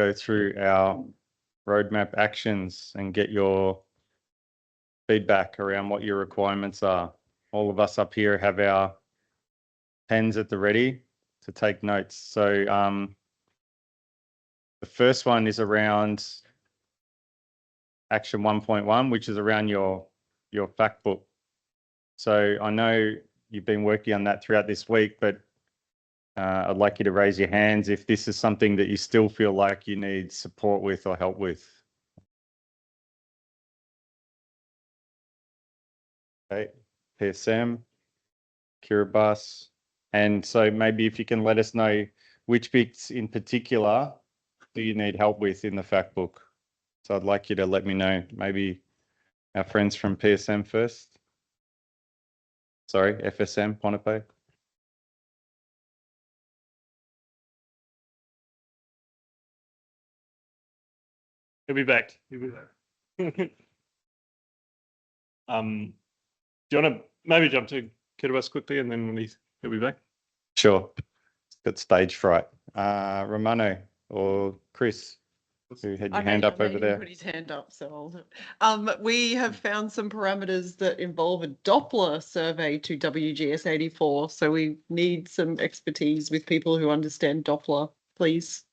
go through our roadmap actions and get your feedback around what your requirements are. All of us up here have our pens at the ready to take notes. So the first one is around action 1.1, which is around your fact book. So I know you've been working on that throughout this week, but I'd like you to raise your hands if this is something that you still feel like you need support with or help with. Okay, PSM, Kiribati. And so maybe if you can let us know which bits in particular do you need help with in the fact book. So I'd like you to let me know, maybe our friends from PSM first. Sorry, FSM, Ponape. He'll be back. He'll be back. Do you want to maybe jump to Geodesy quickly and then when he'll be back? Sure. Got stage fright. Romano or Chris, who had your hand up over there. Put his hand up, so we have found some parameters that involve a Doppler survey to WGS84. So we need some expertise with people who understand Doppler, please.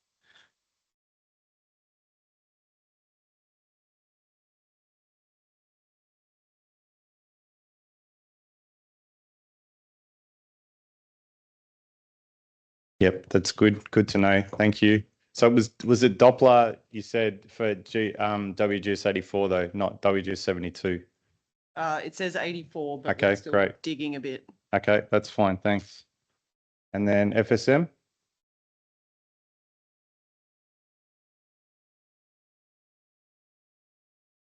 Yep, that's good. Good to know. Thank you. So was it Doppler you said for WGS84 though, not WGS72? It says 84, but okay, we're still great. digging a bit. Okay, that's fine. Thanks. And then FSM?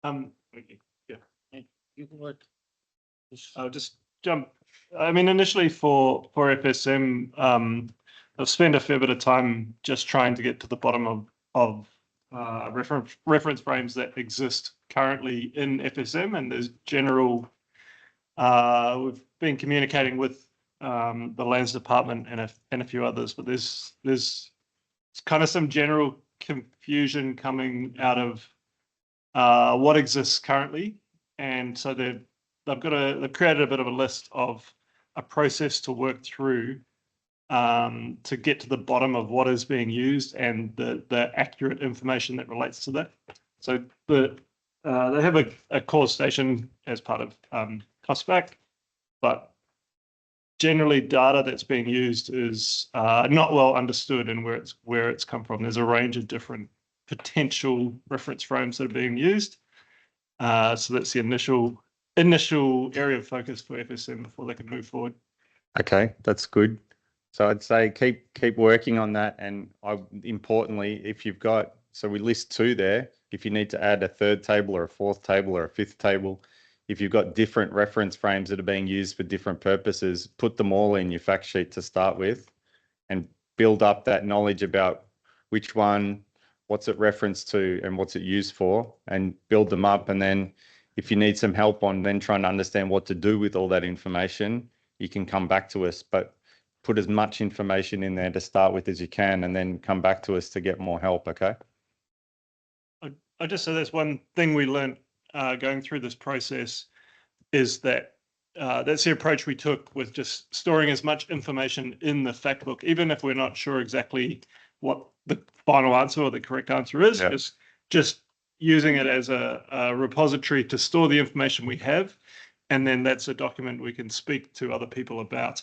Okay, yeah. I'll just jump. I mean, initially for FSM, I've spent a fair bit of time just trying to get to the bottom of reference frames that exist currently in FSM, and there's general. We've been communicating with the lands department and a few others, but there's kind of some general confusion coming out of what exists currently, and so they've created a bit of a list of a process to work through to get to the bottom of what is being used and the accurate information that relates to that. So they have a core station as part of COSPAC, but generally data that's being used is not well understood and where it's come from. There's a range of different potential reference frames that are being used. So that's the initial area of focus for FSM before they can move forward. Okay, that's good. So I'd say keep working on that, and importantly, if you've got, so we list 2 there. If you need to add a 3rd table or a 4th table or a 5th table, if you've got different reference frames that are being used for different purposes, put them all in your fact sheet to start with, and build up that knowledge about which one, what's it referenced to, and what's it used for, and build them up. And then if you need some help on then trying to understand what to do with all that information, you can come back to us, but put as much information in there to start with as you can, and then come back to us to get more help, okay? I just say that's one thing we learned going through this process, is that that's the approach we took with just storing as much information in the fact book, even if we're not sure exactly what the final answer or the correct answer is, Yeah. just using it as a repository to store the information we have, and then that's a document we can speak to other people about.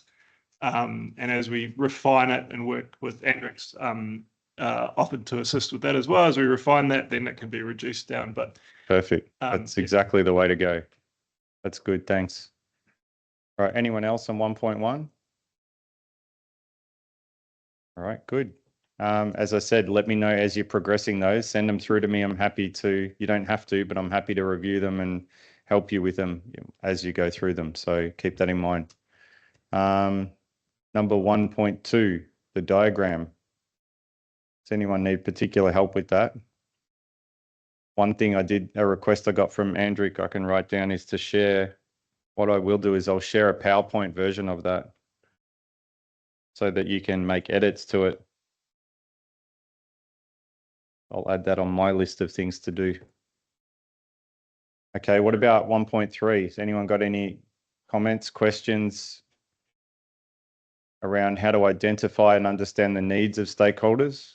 And as we refine it and work with Andrex offered to assist with that as well, as we refine that, then it can be reduced down. But perfect. That's exactly the way to go. That's good. Thanks. All right. Anyone else on 1.1? All right. Good. As I said, let me know as you're progressing those. Send them through to me. I'm happy to. You don't have to, but I'm happy to review them and help you with them as you go through them. So keep that in mind. Number 1.2, the diagram. Does anyone need particular help with that? One thing a request I got from Andrick I can write down is to share. What I will do is I'll share a PowerPoint version of that so that you can make edits to it. I'll add that on my list of things to do. Okay, what about 1.3? Has anyone got any comments, questions around how to identify and understand the needs of stakeholders?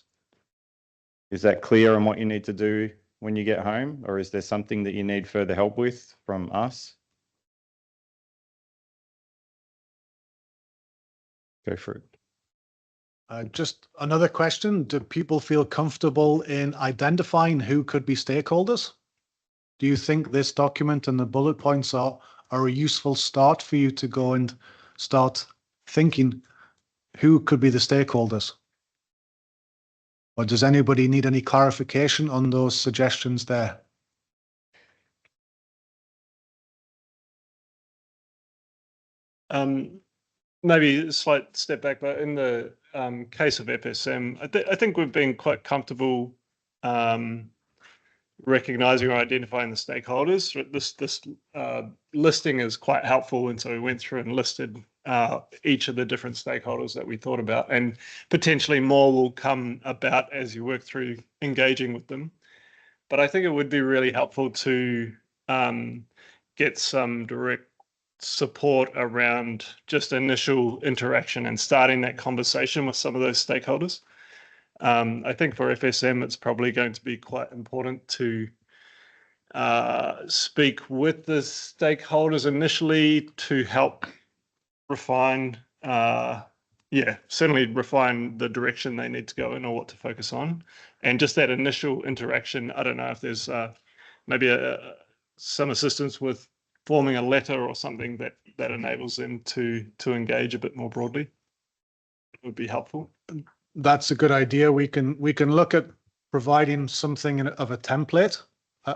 Is that clear on what you need to do when you get home, or is there something that you need further help with from us? Go for it. Just another question. Do people feel comfortable in identifying who could be stakeholders? Do you think this document and the bullet points are a useful start for you to go and start thinking who could be the stakeholders? Or does anybody need any clarification on those suggestions there? Maybe a slight step back, but in the case of FSM, I think we've been quite comfortable recognizing or identifying the stakeholders. This listing is quite helpful, and so we went through and listed each of the different stakeholders that we thought about, and potentially more will come about as you work through engaging with them. But I think it would be really helpful to get some direct support around just initial interaction and starting that conversation with some of those stakeholders. I think for FSM, it's probably going to be quite important to speak with the stakeholders initially to help refine, certainly refine the direction they need to go in or what to focus on. And just that initial interaction, I don't know if there's maybe some assistance with forming a letter or something that enables them to engage a bit more broadly. It would be helpful. That's a good idea. We can look at providing something of a template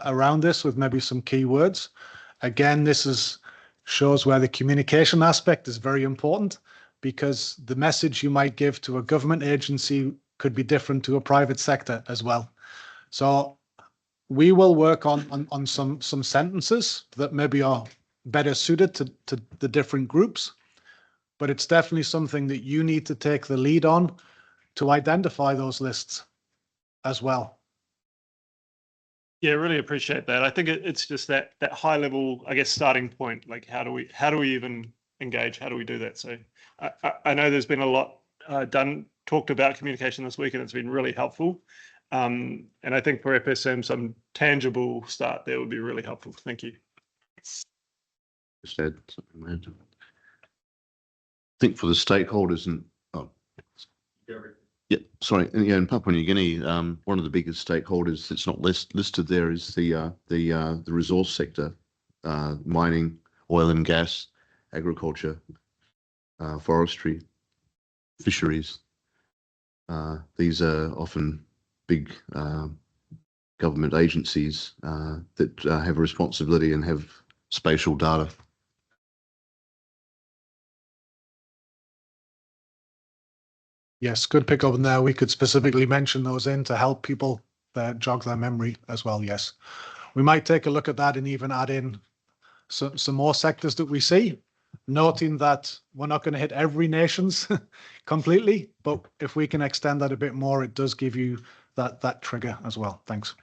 around this with maybe some keywords. Again, this shows where the communication aspect is very important, because the message you might give to a government agency could be different to a private sector as well. So we will work on some sentences that maybe are better suited to the different groups, but it's definitely something that you need to take the lead on to identify those lists as well. Yeah, really appreciate that. I think it's just that high level, I guess, starting point. Like, how do we even engage? How do we do that? So I know there's been a lot talked about communication this week, and it's been really helpful. And I think for FSM, some tangible start there would be really helpful. Thank you. Just add something there. I think for the stakeholders and in Papua New Guinea, one of the biggest stakeholders that's not listed there is the resource sector, mining, oil and gas, agriculture, forestry, fisheries. These are often big government agencies that have a responsibility and have spatial data. Yes, good pick up on there. We could specifically mention those in to help people jog their memory as well. Yes, we might take a look at that and even add in some more sectors that we see, noting that we're not going to hit every nation's completely, but if we can extend that a bit more, it does give you that trigger as well. Thanks.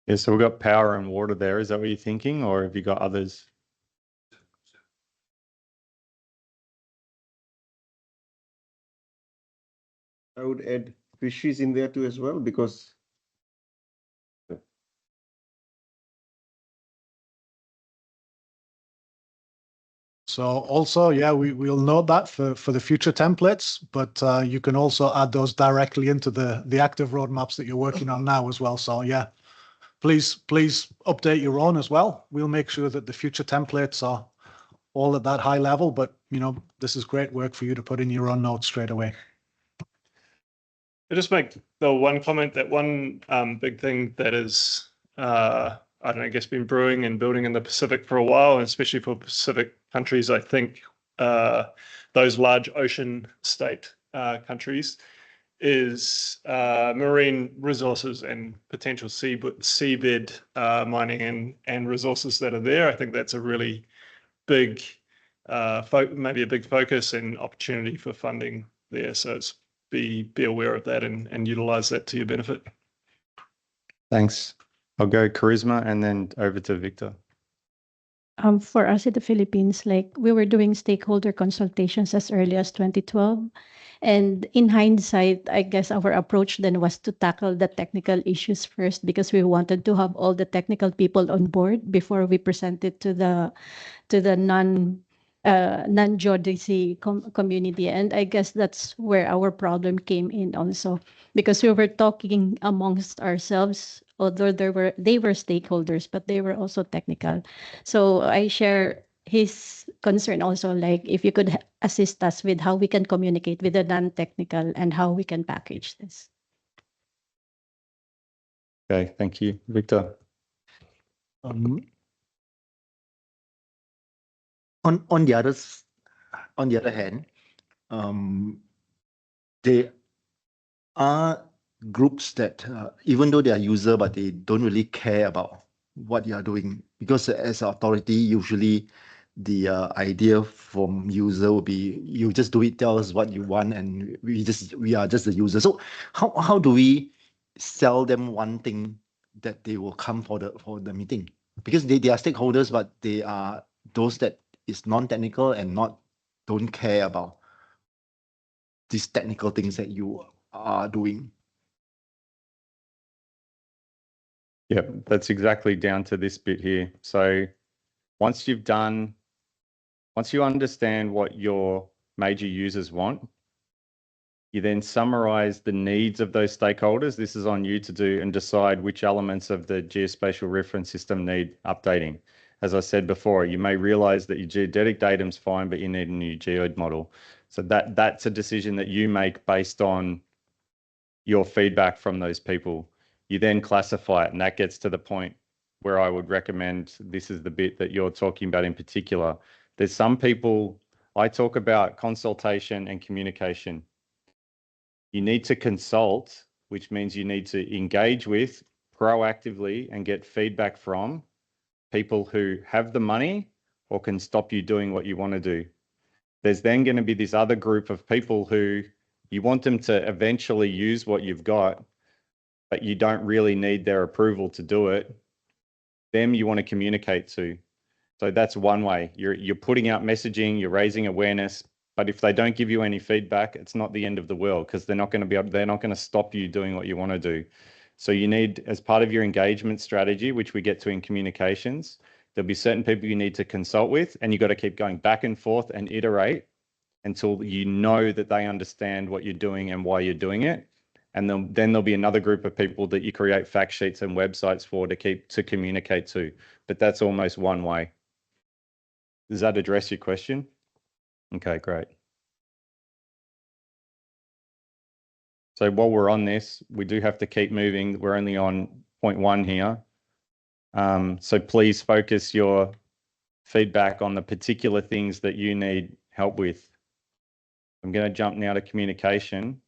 Yeah, so we've got power and water there. Is that what you're thinking, or have you got others? I would add fisheries in there too as well, because so also, yeah, we'll note that for the future templates, but you can also add those directly into the active roadmaps that you're working on now as well. So yeah, please update your own as well. We'll make sure that the future templates are all at that high level, but this is great work for you to put in your own notes straight away. I'll just make the one comment that one big thing that is, I guess been brewing and building in the Pacific for a while, and especially for Pacific countries, I think those large ocean state countries, is marine resources and potential seabed mining and resources that are there. I think that's a really big maybe a big focus and opportunity for funding there. So it's be aware of that and utilize that to your benefit. Thanks. I'll go Charisma and then over to Victor. For us in the Philippines, like we were doing stakeholder consultations as early as 2012. And in hindsight, I guess our approach then was to tackle the technical issues first because we wanted to have all the technical people on board before we present it to the non-Geodesy community. And I guess that's where our problem came in also, because we were talking amongst ourselves, although they were stakeholders, but they were also technical. So I share his concern also, like if you could assist us with how we can communicate with the non-technical and how we can package this. Okay, thank you. Victor. On the other hand, there are groups that even though they are user, but they don't really care about what you are doing, because as authority, usually the idea from user will be you just do it, tell us what you want, and we are just the user. So how do we sell them one thing that they will come for the meeting? Because they are stakeholders, but they are those that is non-technical and don't care about these technical things that you are doing. Yep, that's exactly down to this bit here. So once you understand what your major users want, you then summarize the needs of those stakeholders. This is on you to do and decide which elements of the geospatial reference system need updating. As I said before, you may realize that your geodetic datum's fine, but you need a new geode model. So that's a decision that you make based on your feedback from those people. You then classify it, and that gets to the point where I would recommend this is the bit that you're talking about in particular. There's some people, I talk about consultation and communication. You need to consult, which means you need to engage with proactively and get feedback from people who have the money or can stop you doing what you want to do. There's then going to be this other group of people who you want them to eventually use what you've got, but you don't really need their approval to do it. Them you want to communicate to. So that's one way. You're putting out messaging, you're raising awareness, but if they don't give you any feedback, it's not the end of the world, because they're not going to stop you doing what you want to do. So you need, as part of your engagement strategy, which we get to in communications, there'll be certain people you need to consult with, and you've got to keep going back and forth and iterate until you know that they understand what you're doing and why you're doing it. And then there'll be another group of people that you create fact sheets and websites for to communicate to. But that's almost one way. Does that address your question? Okay, great. So while we're on this, we do have to keep moving. We're only on point 1 here. So please focus your feedback on the particular things that you need help with. I'm going to jump now to communication.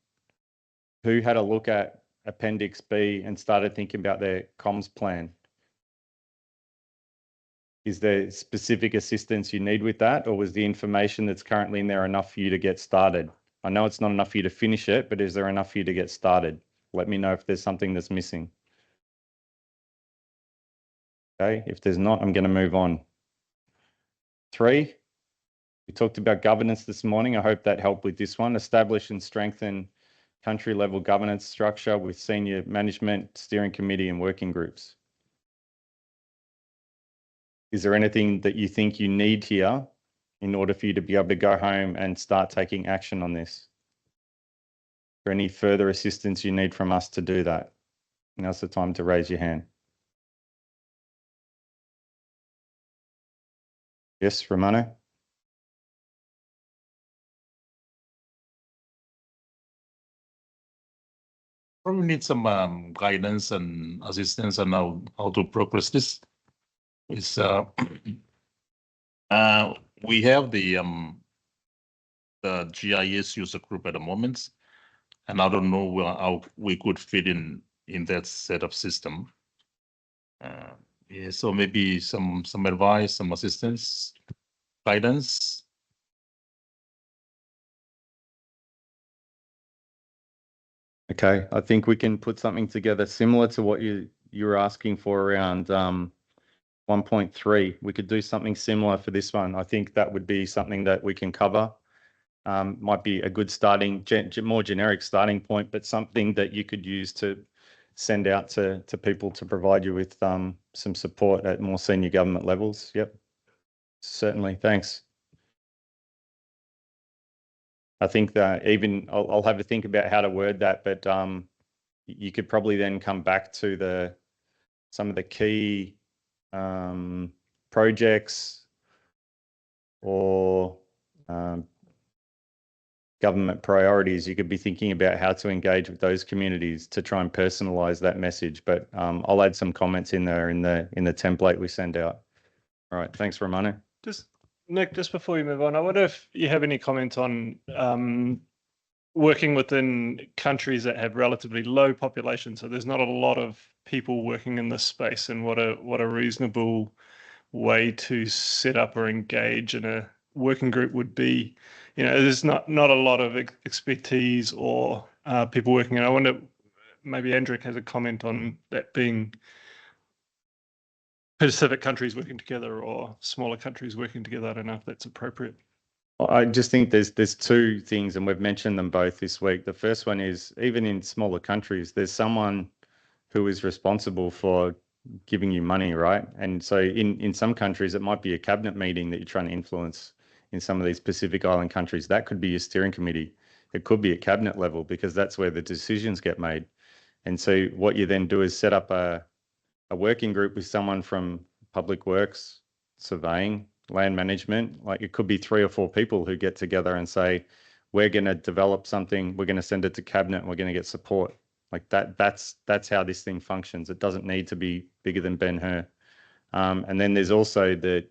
Who had a look at Appendix B and started thinking about their comms plan? Is there specific assistance you need with that, or was the information that's currently in there enough for you to get started? I know it's not enough for you to finish it, but is there enough for you to get started? Let me know if there's something that's missing. Okay, if there's not, I'm going to move on. 3, we talked about governance this morning. I hope that helped with this one. Establish and strengthen country level governance structure with senior management, steering committee and working groups. Is there anything that you think you need here in order for you to be able to go home and start taking action on this? Is there any further assistance you need from us to do that? Now's the time to raise your hand. Yes, Romano? Probably need some guidance and assistance on how to progress this. Is we have the GIS user group at the moment, and I don't know how we could fit in that set of system. Yeah, so maybe some advice, some assistance, guidance Okay, I think we can put something together similar to what you were asking for around 1.3. We could do something similar for this one. I think that would be something that we can cover. Might be a good starting, more generic starting point, but something that you could use to send out to people to provide you with some support at more senior government levels. Yep, certainly. Thanks. I think that even I'll have to think about how to word that, but you could probably then come back to some of the key projects or government priorities. You could be thinking about how to engage with those communities to try and personalize that message. But I'll add some comments in there in the template we send out. All right, thanks, Romano. Just Nick, just before we move on, I wonder if you have any comment on working within countries that have relatively low population. So there's not a lot of people working in this space, and what a reasonable way to set up or engage in a working group would be. You know, there's not a lot of expertise or people working. And I wonder, maybe Andrick has a comment on that being Pacific countries working together or smaller countries working together. I don't know if that's appropriate. I just think there's two things, and we've mentioned them both this week. The first one is, even in smaller countries, there's someone who is responsible for giving you money, right? And so in some countries, it might be a cabinet meeting that you're trying to influence. In some of these Pacific Island countries, that could be your steering committee. It could be at cabinet level, because that's where the decisions get made. And so what you then do is set up a working group with someone from public works, surveying, land management. Like, it could be 3 or 4 people who get together and say, we're going to develop something, we're going to send it to cabinet, and we're going to get support. Like that's how this thing functions. It doesn't need to be bigger than Ben-Hur. And then there's also the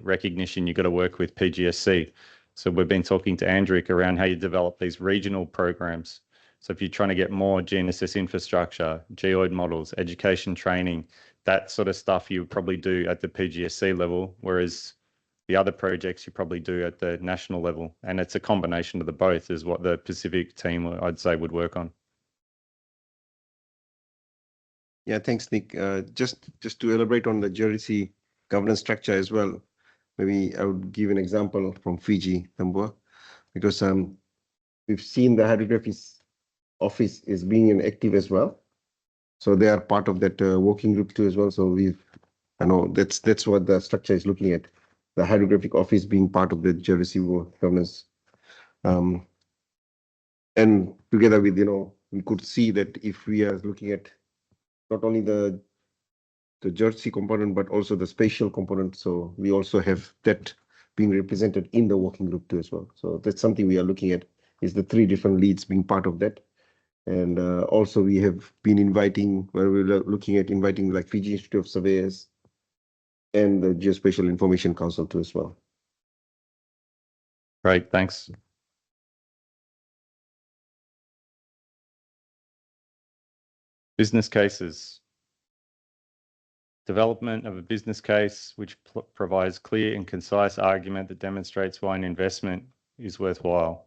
recognition you've got to work with PGSC. So we've been talking to Andrick around how you develop these regional programs. So if you're trying to get more GNSS infrastructure, geoid models, education training, that sort of stuff you would probably do at the PGSC level, whereas the other projects you probably do at the national level. And it's a combination of the both is what the Pacific team, I'd say, would work on. Yeah, thanks, Nick. Just to elaborate on the Geodesy governance structure as well, maybe I would give an example from Fiji, Tambua, because we've seen the hydrography office is being active as well. So they are part of that working group too as well. So I know that's what the structure is looking at, the hydrographic office being part of the Geodesy governance. And together with, we could see that if we are looking at not only the Geodesy component, but also the spatial component. So we also have that being represented in the working group too as well. So that's something we are looking at, is the 3 different leads being part of that. And also we have been inviting, where we're looking at inviting like Fiji Institute of Surveyors and the Geospatial Information Council too as well. Great, thanks. Business cases. Development of a business case which provides clear and concise argument that demonstrates why an investment is worthwhile.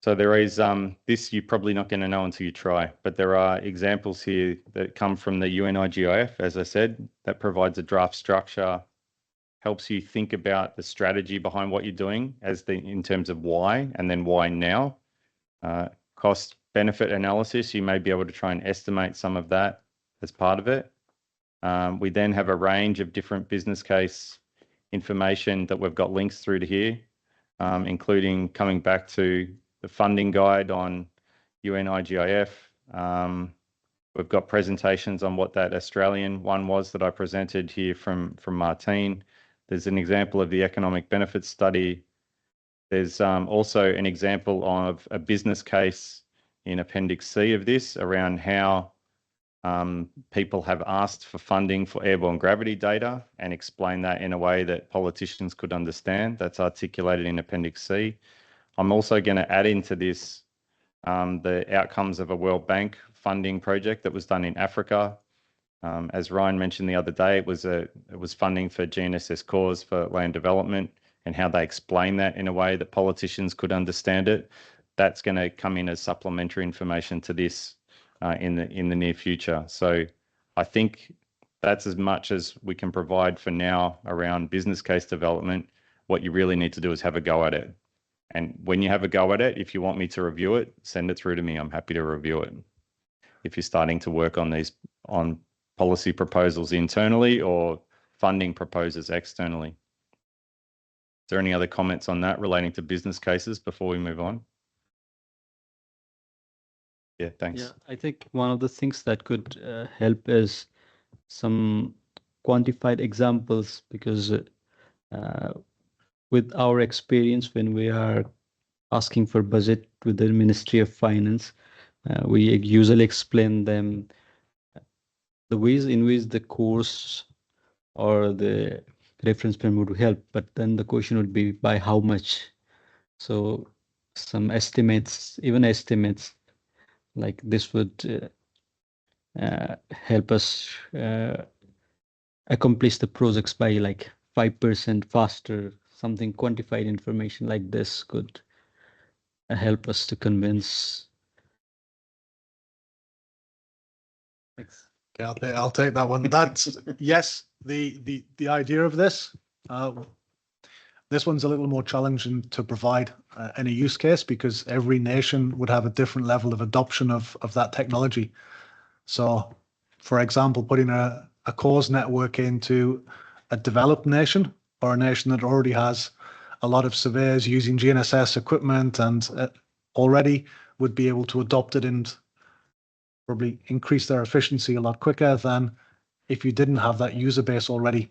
So there is, this you're probably not going to know until you try, but there are examples here that come from the UN-GGCE, as I said, that provides a draft structure, helps you think about the strategy behind what you're doing in terms of why, and then why now. Cost benefit analysis, you may be able to try and estimate some of that as part of it. We then have a range of different business case information that we've got links through to here, including coming back to the funding guide on UN-GGCE. We've got presentations on what that Australian one was that I presented here from Martine. There's an example of the economic benefits study. There's also an example of a business case in Appendix C of this around how people have asked for funding for airborne gravity data and explain that in a way that politicians could understand. That's articulated in Appendix C. I'm also going to add into this the outcomes of a World Bank funding project that was done in Africa. As Ryan mentioned the other day, it was funding for GNSS cores for land development, and how they explain that in a way that politicians could understand it, that's going to come in as supplementary information to this in the near future. So I think that's as much as we can provide for now around business case development. What you really need to do is have a go at it. And when you have a go at it, if you want me to review it, send it through to me. I'm happy to review it. If you're starting to work on on policy proposals internally or funding proposals externally. Is there any other comments on that relating to business cases before we move on? Yeah, thanks. Yeah, I think one of the things that could help is some quantified examples, because with our experience, when we are asking for budget with the Ministry of Finance, we usually explain them the ways in which the course or the reference frame would help, but then the question would be by how much. So some estimates, even estimates like this would help us accomplish the projects by like 5% faster. Something quantified information like this could help us to convince. Thanks. Okay, I'll take that one. That's yes. The idea of this one's a little more challenging to provide in a use case, because every nation would have a different level of adoption of that technology. So, for example, putting a cause network into a developed nation or a nation that already has a lot of surveyors using GNSS equipment and already would be able to adopt it and probably increase their efficiency a lot quicker than if you didn't have that user base already.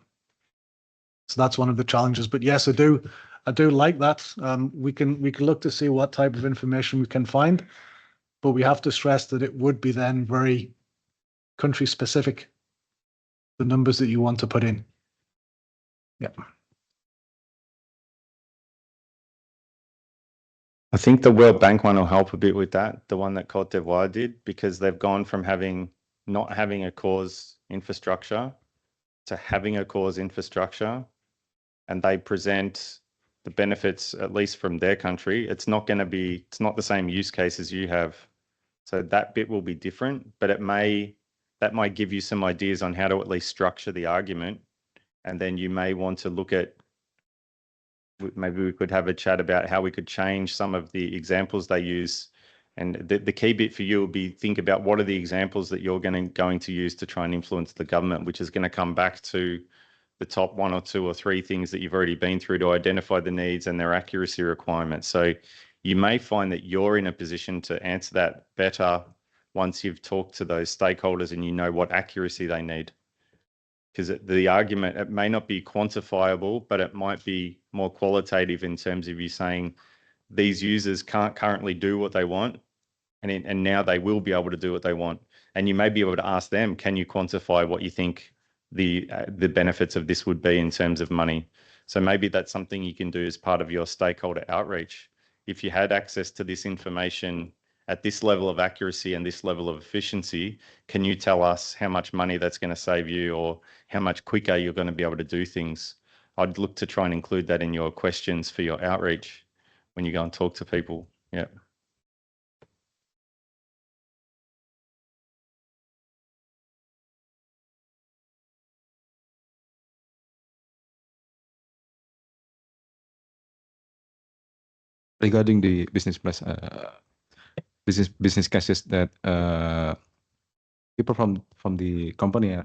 So that's one of the challenges. But yes, I do like that. We can look to see what type of information we can find, but we have to stress that it would be then very country specific, the numbers that you want to put in. Yeah. I think the World Bank one will help a bit with that, the one that Cote d'Ivoire did, because they've gone from not having a cause infrastructure to having a cause infrastructure, and they present the benefits, at least from their country. It's not the same use case as you have. So that bit will be different, but that might give you some ideas on how to at least structure the argument. And then you may want to look at, maybe we could have a chat about how we could change some of the examples they use. And the key bit for you will be think about what are the examples that you're going to use to try and influence the government, which is going to come back to the top 1 or 2 or 3 things that you've already been through to identify the needs and their accuracy requirements. So you may find that you're in a position to answer that better once you've talked to those stakeholders and you know what accuracy they need. Because the argument, it may not be quantifiable, but it might be more qualitative in terms of you saying these users can't currently do what they want, and now they will be able to do what they want. And you may be able to ask them, can you quantify what you think the benefits of this would be in terms of money? So maybe that's something you can do as part of your stakeholder outreach. If you had access to this information at this level of accuracy and this level of efficiency, can you tell us how much money that's going to save you or how much quicker you're going to be able to do things? I'd look to try and include that in your questions for your outreach when you go and talk to people. Yeah. Regarding the business cases that people from the company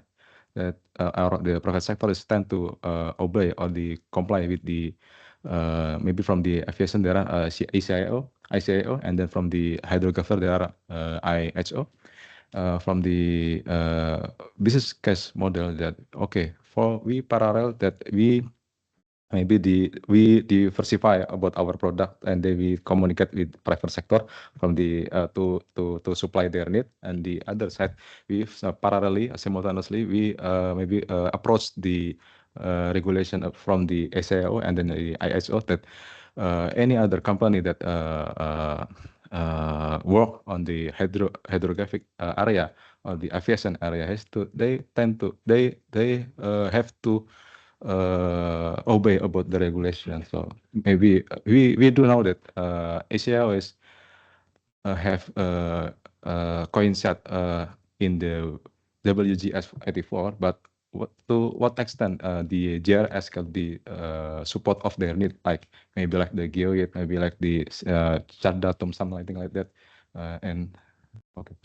that the private sector is tend to obey or comply with the maybe from the aviation there are ICAO, and then from the hydrographer there are IHO. From the business case model that we parallel that we diversify about our product, and then we communicate with private sector from the to supply their need, and the other side we parallelly simultaneously we maybe approach the regulation from the SAO and then the ISO that any other company that work on the hydrographic area or the aviation area they have to obey about the regulation. So maybe we do know that ACL is have coincide in the WGS 84, but to what extent the GRS can be support of their need, like maybe like the GeoGate, maybe like the chart datum, something like that, and okay.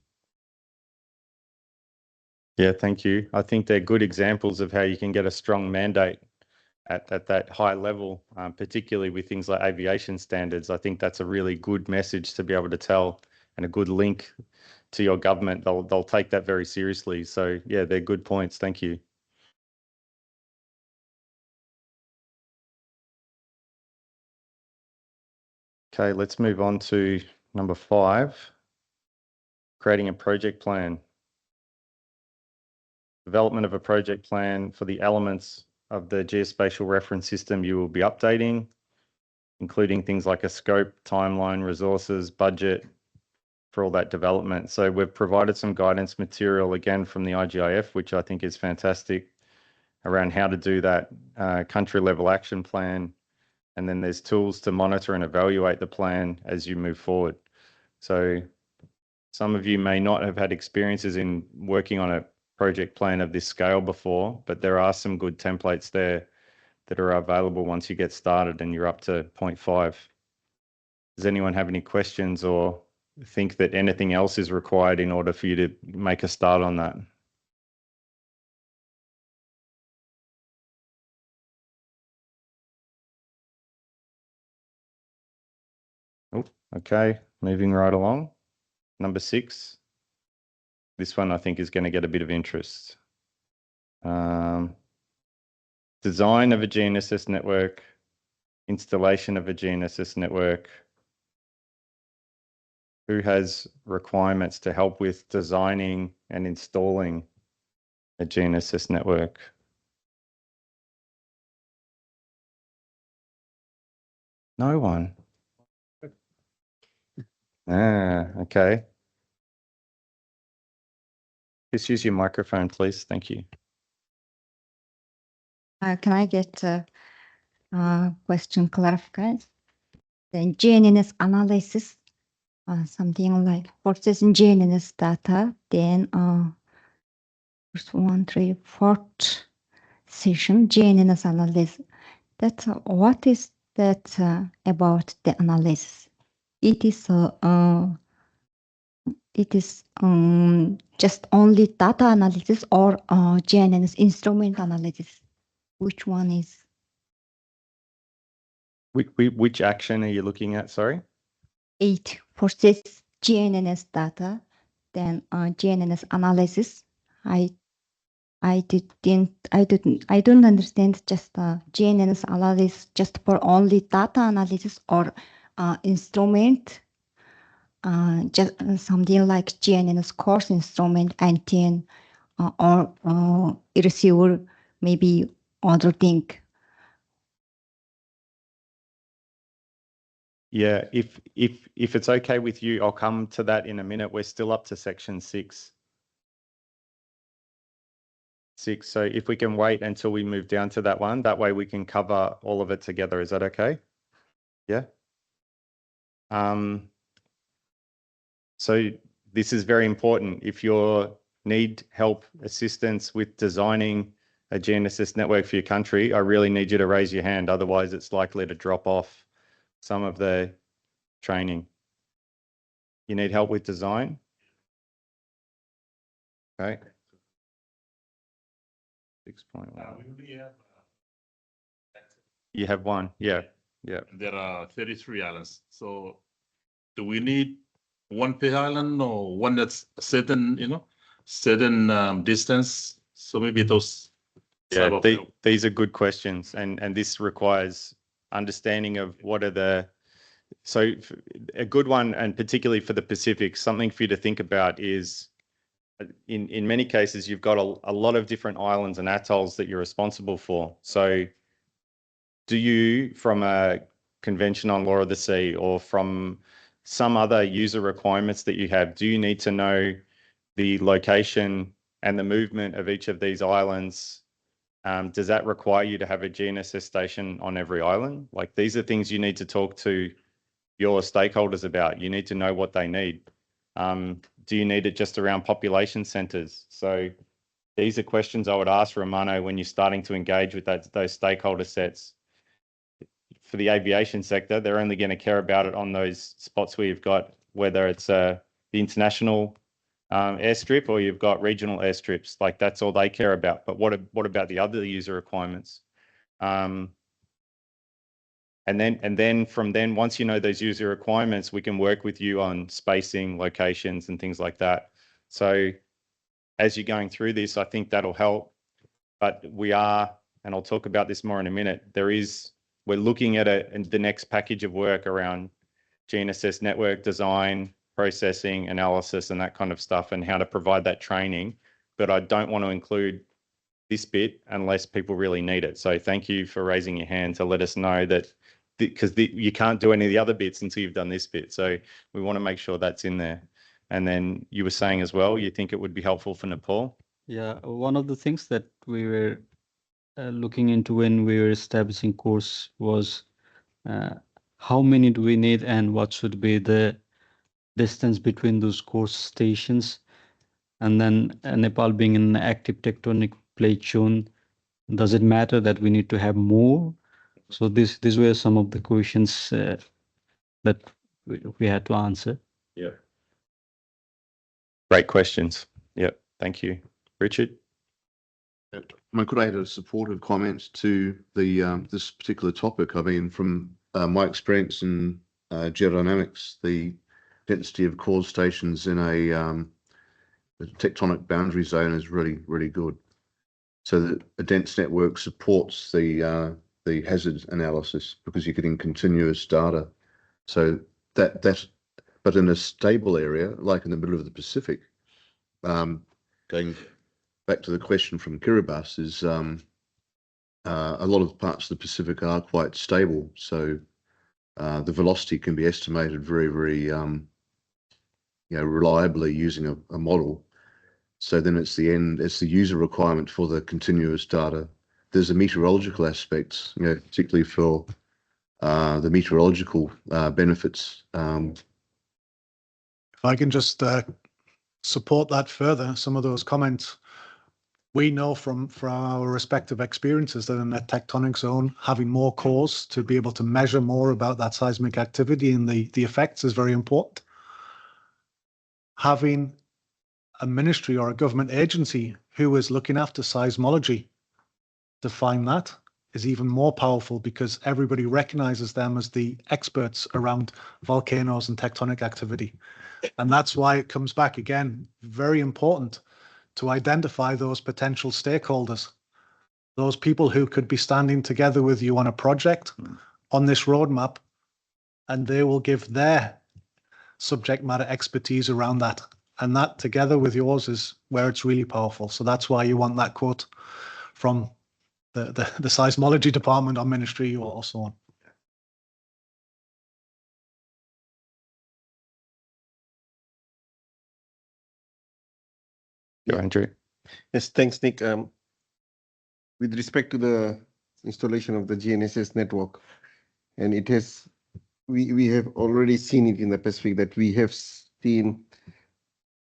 Yeah, thank you. I think they're good examples of how you can get a strong mandate at that high level, particularly with things like aviation standards. I think that's a really good message to be able to tell, and a good link to your government. They'll take that very seriously. So yeah, they're good points. Thank you. Okay, let's move on to number 5, creating a project plan. Development of a project plan for the elements of the geospatial reference system you will be updating, including things like a scope, timeline, resources, budget for all that development. So we've provided some guidance material again from the IGIF, which I think is fantastic, around how to do that country level action plan. And then there's tools to monitor and evaluate the plan as you move forward. So some of you may not have had experiences in working on a project plan of this scale before, but there are some good templates there that are available once you get started and you're up to 0.5. Does anyone have any questions or think that anything else is required in order for you to make a start on that? Oh, okay, moving right along. Number 6. This one I think is going to get a bit of interest. Design of a GNSS network, installation of a GNSS network. Who has requirements to help with designing and installing a GNSS network? No one. Okay. Just use your microphone, please. Thank you. Can I get a question clarified? The GNSS analysis, something like processing GNSS data, then first 1, 3, 4th session GNSS analysis. That's what is that about the analysis? It is just only data analysis or GNSS instrument analysis. Which one is? Which action are you looking at? Sorry. 8 process GNSS data, then GNSS analysis. I don't understand just GNSS analysis just for only data analysis or instrument, just something like GNSS course instrument and then or receiver, maybe other thing. Yeah, if it's okay with you, I'll come to that in a minute. We're still up to section 6. So if we can wait until we move down to that one, that way we can cover all of it together. Is that okay? Yeah. So this is very important. If you need help, assistance with designing a GNSS network for your country, I really need you to raise your hand. Otherwise, it's likely to drop off some of the training. You need help with design? Okay. 6.1. You have one, yeah. There are 33 islands. So do we need one per island or one that's certain, certain distance? So maybe those. Yeah, these are good questions, and this requires understanding of what are the. So a good one, and particularly for the Pacific, something for you to think about is, in many cases, you've got a lot of different islands and atolls that you're responsible for. So do you, from a convention on law of the sea or from some other user requirements that you have, do you need to know the location and the movement of each of these islands Does that require you to have a GNSS station on every island? Like, these are things you need to talk to your stakeholders about. You need to know what they need. Do you need it just around population centers? So these are questions I would ask Romano when you're starting to engage with those stakeholder sets. For the aviation sector, they're only going to care about it on those spots where you've got, whether it's the international airstrip or you've got regional airstrips. Like, that's all they care about. But what about the other user requirements? And then from then, once you know those user requirements, we can work with you on spacing, locations, and things like that. So as you're going through this, I think that'll help. But we are, and I'll talk about this more in a minute, we're looking at the next package of work around GNSS network design, processing, analysis, and that kind of stuff, and how to provide that training. But I don't want to include this bit unless people really need it. So thank you for raising your hand to let us know that, because you can't do any of the other bits until you've done this bit. So we want to make sure that's in there. And then you were saying as well, you think it would be helpful for Nepal? Yeah, one of the things that we were looking into when we were establishing course was how many do we need and what should be the distance between those course stations. And then Nepal being an active tectonic plate zone, does it matter that we need to have more? So these were some of the questions that we had to answer. Yeah. Great questions. Yep. Thank you. Richard? Could I add a supportive comment to the this particular topic? I mean, from my experience in geodynamics, the density of core stations in a tectonic boundary zone is really, really good. So that a dense network supports the hazard analysis because you're getting continuous data. So but in a stable area, like in the middle of the Pacific, going back to the question from Kiribati, is a lot of parts of the Pacific are quite stable. So the velocity can be estimated very, very reliably using a model. So then it's the user requirement for the continuous data. There's a meteorological aspect, particularly for the meteorological benefits. If I can just support that further, some of those comments, we know from our respective experiences that in a tectonic zone, having more cores to be able to measure more about that seismic activity and the effects is very important. Having a ministry or a government agency who is looking after seismology to find that is even more powerful, because everybody recognizes them as the experts around volcanoes and tectonic activity. And that's why it comes back again, very important to identify those potential stakeholders, those people who could be standing together with you on a project on this roadmap, and they will give their subject matter expertise around that. And that together with yours is where it's really powerful. So that's why you want that quote from the seismology department or ministry or so on. Go, Andrew. Yes, thanks, Nick. With respect to the installation of the GNSS network, and it has, we have already seen it in the Pacific that we have seen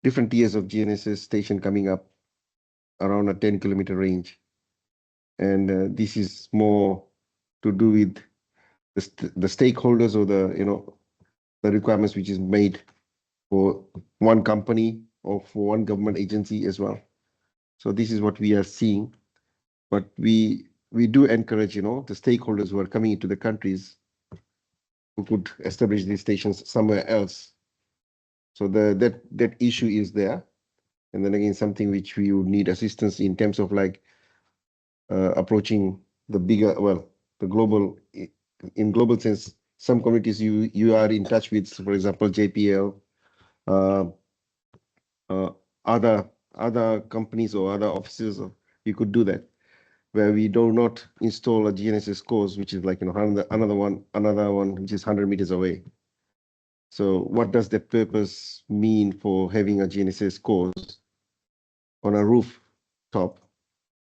different tiers of GNSS station coming up around a 10-kilometer range. And this is more to do with the stakeholders or the requirements which is made for one company or for one government agency as well. So this is what we are seeing. But we do encourage, the stakeholders who are coming into the countries who could establish these stations somewhere else. So that issue is there. And then again, something which we would need assistance in terms of approaching the bigger, the global, in global sense, some communities you are in touch with, for example, JPL, other companies or other offices, you could do that, where we do not install a GNSS course, which is another one which is 100 meters away. So what does that purpose mean for having a GNSS course on a rooftop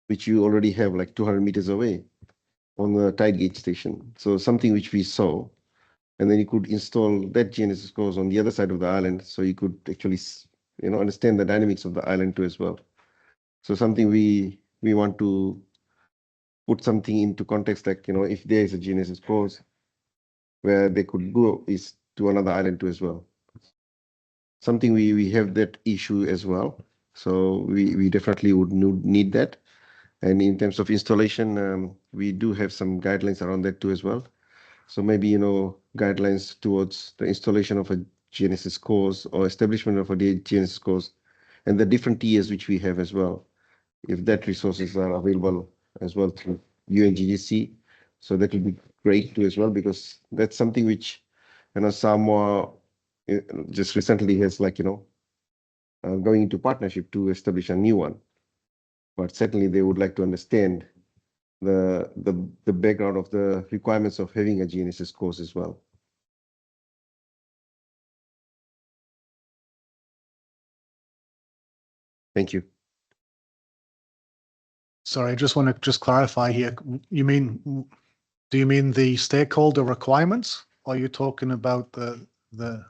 which you already have like 200 meters away on the tide gauge station. So something which we saw, and then you could install that GNSS course on the other side of the island, so you could actually, understand the dynamics of the island too as well. So something we want to put something into context, like, if there is a GNSS course where they could go is to another island too as well. Something we have that issue as well. So we definitely would need that. And in terms of installation, we do have some guidelines around that too as well. So maybe, guidelines towards the installation of a GNSS course or establishment of a GNSS course and the different tiers which we have as well. If that resources are available as well through UN-GGCE, so that will be great too as well, because that's something which, Samoa just recently has going into partnership to establish a new one. But certainly they would like to understand the background of the requirements of having a GNSS course as well. Thank you. Sorry, I just want to just clarify here. Do you mean the stakeholder requirements, or are you talking about the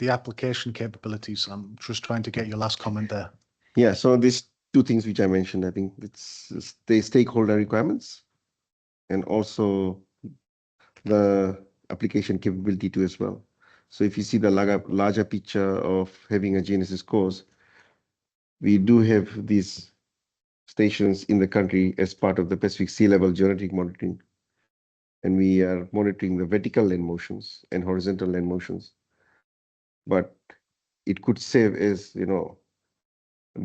application capabilities? I'm just trying to get your last comment there. Yeah, so these two things which I mentioned, I think it's the stakeholder requirements and also the application capability too as well. So if you see the larger picture of having a GNSS course, we do have these stations in the country as part of the Pacific Sea Level Geodetic monitoring. And we are monitoring the vertical land motions and horizontal land motions. But it could serve as,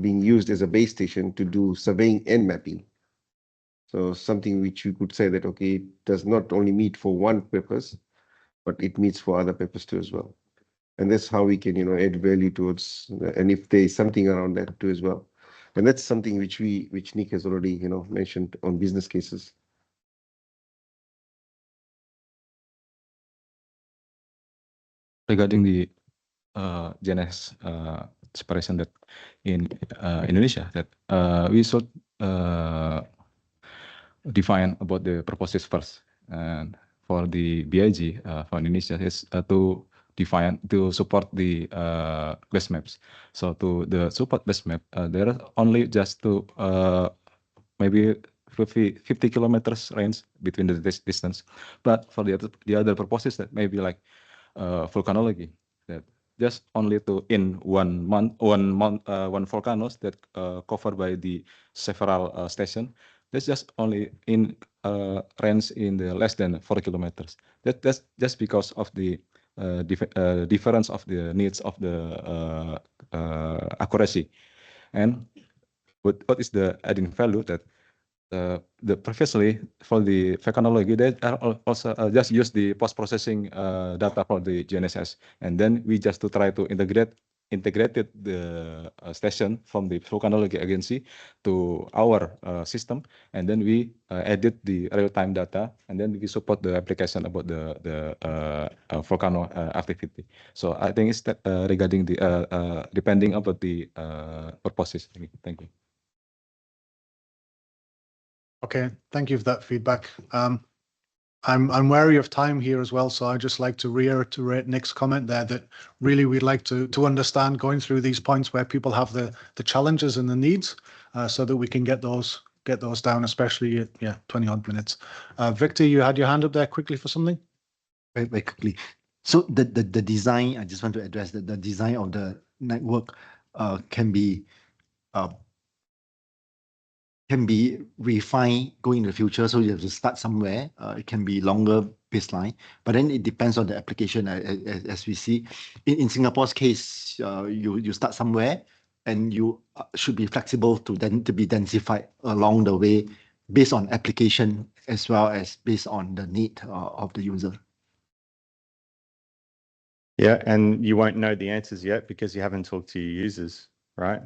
being used as a base station to do surveying and mapping. So something which you could say that, okay, it does not only meet for one purpose, but it meets for other purpose too as well. And that's how we can, add value towards, and if there is something around that too as well. And that's something which Nick has already, mentioned on business cases. Regarding the GNS separation that in Indonesia, that we should define about the purposes first. And for the BIG for Indonesia is to define to support the base maps. So to the support base map, there are only just to maybe 50 kilometers range between the distance. But for the other purposes that maybe like volcanology, that just only to in one volcanoes that covered by the several station. That's just only in range in the less than 4 kilometers. That's just because of the difference of the needs of the accuracy. And what is the adding value that the previously for the volcanology, they are also just use the post-processing data for the GNSS, and then we just to try to integrated the station from the volcanology agency to our system, and then we edit the real-time data, and then we support the application about the volcano activity. So I think it's that regarding the depending about the purposes. Thank you. Okay, thank you for that feedback. I'm wary of time here as well, so I'd just like to reiterate Nick's comment there that really we'd like to understand going through these points where people have the challenges and the needs, so that we can get those down, especially at 20 odd minutes. Victor, you had your hand up there quickly for something? Very, very quickly. So the design, I just want to address that the design of the network can be refined going in the future. So you have to start somewhere. It can be longer baseline, but then it depends on the application. As we see in Singapore's case, you start somewhere, and you should be flexible to be densified along the way based on application as well as based on the need of the user. Yeah, and you won't know the answers yet because you haven't talked to your users, right?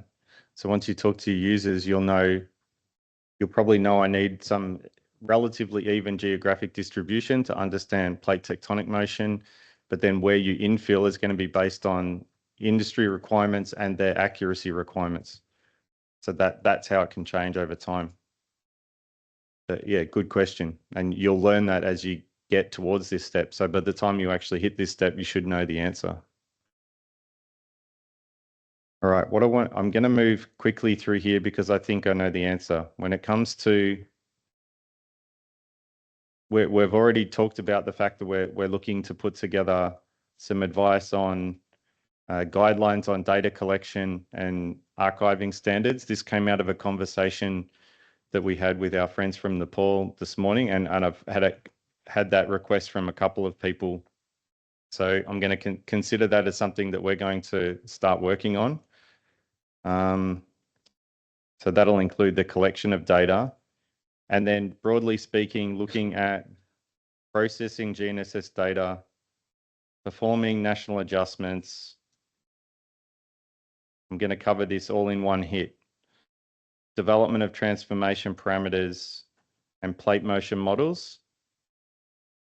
So once you talk to your users, you'll probably know I need some relatively even geographic distribution to understand plate tectonic motion, but then where you infill is going to be based on industry requirements and their accuracy requirements. So that's how it can change over time. But yeah, good question. And you'll learn that as you get towards this step. So by the time you actually hit this step, you should know the answer. All right, I'm going to move quickly through here because I think I know the answer. When it comes to, we've already talked about the fact that we're looking to put together some advice on guidelines on data collection and archiving standards. This came out of a conversation that we had with our friends from Nepal this morning, and I've had that request from a couple of people. So I'm going to consider that as something that we're going to start working on. So that'll include the collection of data, and then broadly speaking, looking at processing GNSS data, performing national adjustments. I'm going to cover this all in one hit. Development of transformation parameters and plate motion models.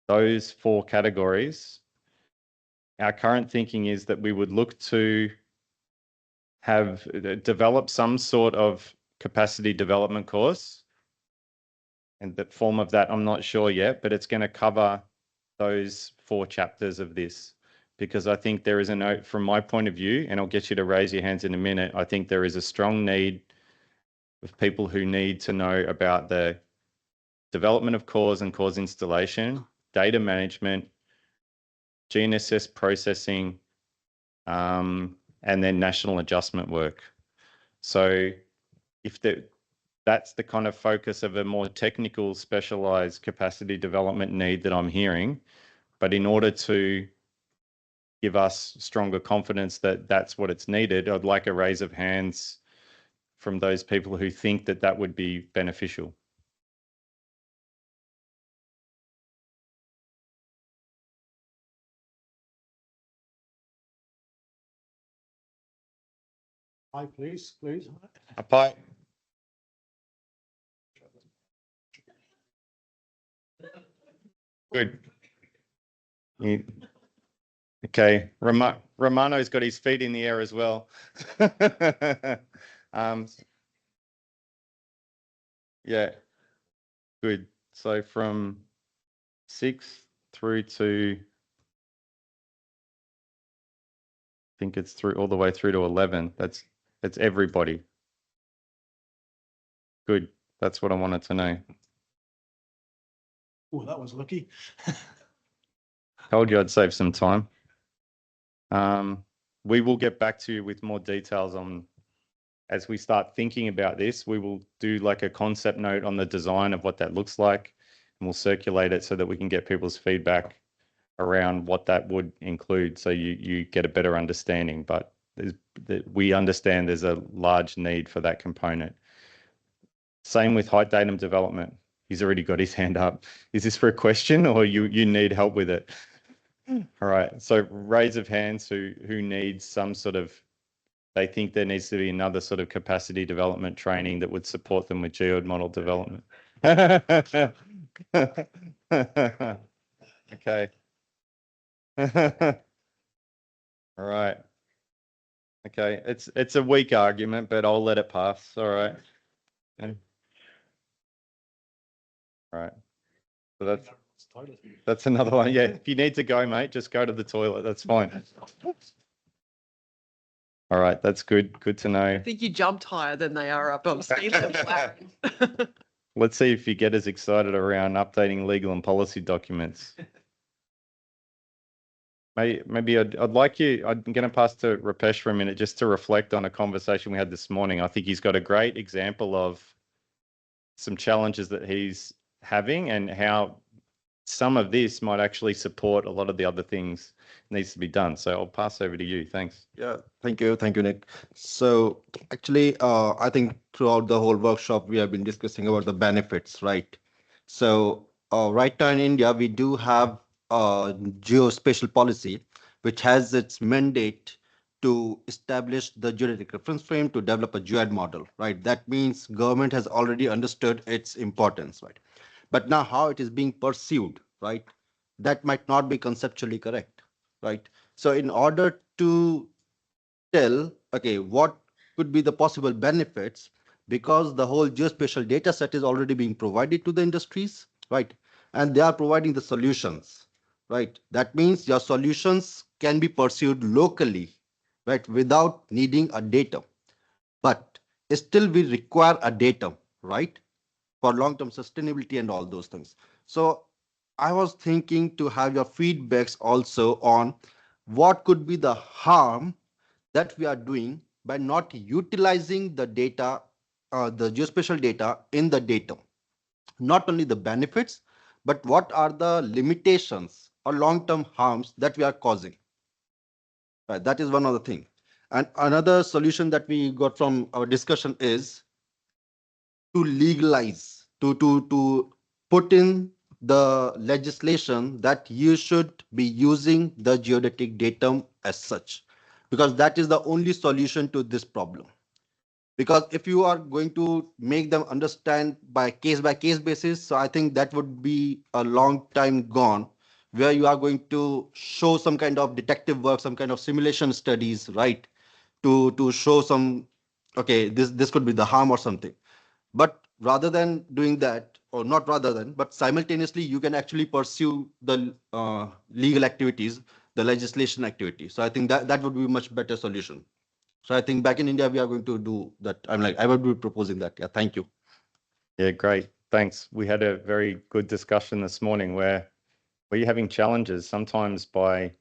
Those 4 categories. Our current thinking is that we would look to develop some sort of capacity development course. And the form of that, I'm not sure yet, but it's going to cover those 4 chapters of this, because I think there is a note from my point of view, and I'll get you to raise your hands in a minute. I think there is a strong need of people who need to know about the development of cores and cores installation, data management, GNSS processing, and then national adjustment work. So if that's the kind of focus of a more technical, specialized capacity development need that I'm hearing. But in order to give us stronger confidence that that's what it's needed, I'd like a raise of hands from those people who think that that would be beneficial. Hi, please. Apai. Good. Okay, Romano's got his feet in the air as well. Yeah, good. So from 6 through to, I think it's through all the way through to 11. That's everybody. Good. That's what I wanted to know. Oh, that was lucky. Told you I'd save some time. We will get back to you with more details on, as we start thinking about this, we will do like a concept note on the design of what that looks like, and we'll circulate it so that we can get people's feedback around what that would include, so you get a better understanding. But we understand there's a large need for that component. Same with height datum development. He's already got his hand up. Is this for a question, or you need help with it? All right. So raise of hands who needs some sort of, they think there needs to be another sort of capacity development training that would support them with geode model development. Okay. All right. Okay. It's a weak argument, but I'll let it pass. All right. Okay. All right. So that's another one. Yeah. If you need to go, mate, just go to the toilet. That's fine. All right. That's good. Good to know. I think you jumped higher than they are up on sea level. Let's see if you get as excited around updating legal and policy documents. Maybe I'm going to pass to Rupesh for a minute just to reflect on a conversation we had this morning. I think he's got a great example of some challenges that he's having and how some of this might actually support a lot of the other things needs to be done. So I'll pass over to you. Thanks. Yeah, thank you, Nick. So actually, I think throughout the whole workshop, we have been discussing about the benefits, right? So right now in India, we do have a geospatial policy, which has its mandate to establish the geodetic reference frame to develop a geode model, right? That means government has already understood its importance, right? But now how it is being pursued, right? That might not be conceptually correct, right? So in order to tell, okay, what could be the possible benefits, because the whole geospatial data set is already being provided to the industries, right? And they are providing the solutions, right? That means your solutions can be pursued locally, right, without needing a datum. But still we require a datum, right, for long-term sustainability and all those things. So I was thinking to have your feedbacks also on what could be the harm that we are doing by not utilizing the data, the geospatial data in the datum. Not only the benefits, but what are the limitations or long-term harms that we are causing. Right, that is one other thing. And another solution that we got from our discussion is to legalize, to put in the legislation that you should be using the geodetic datum as such, because that is the only solution to this problem. Because if you are going to make them understand by case basis, so I think that would be a long time gone, where you are going to show some kind of detective work, some kind of simulation studies, right, to show some, okay, this could be the harm or something. But rather than doing that, or not rather than, but simultaneously, you can actually pursue the legal activities, the legislation activity. So I think that would be a much better solution. So I think back in India, we are going to do that. I would be proposing that. Yeah, thank you. Yeah, great. Thanks. We had a very good discussion this morning where you're having challenges sometimes by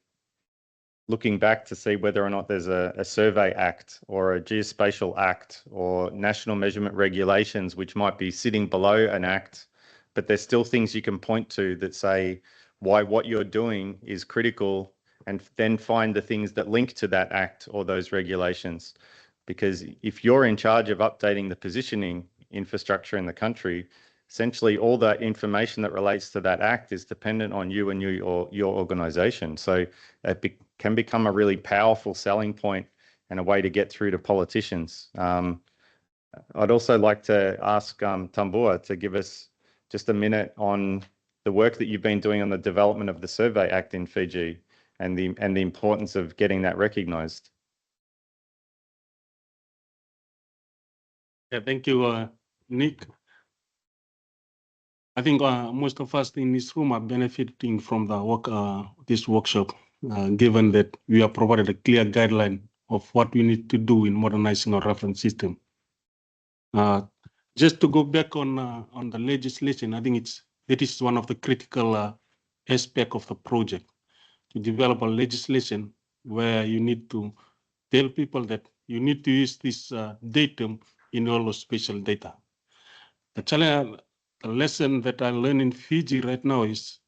looking back to see whether or not there's a survey act or a geospatial act or national measurement regulations, which might be sitting below an act, but there's still things you can point to that say why what you're doing is critical, and then find the things that link to that act or those regulations. Because if you're in charge of updating the positioning infrastructure in the country, essentially all that information that relates to that act is dependent on you and your organization. So it can become a really powerful selling point and a way to get through to politicians. I'd also like to ask Tambua to give us just a minute on the work that you've been doing on the development of the Survey Act in Fiji and the importance of getting that recognized. Yeah, thank you, Nick. I think most of us in this room are benefiting from the work, this workshop, given that we are provided a clear guideline of what we need to do in modernizing our reference system. Just to go back on the legislation, I think it is one of the critical aspects of the project, to develop a legislation where you need to tell people that you need to use this datum in all of spatial data. The lesson that I learned in Fiji right now is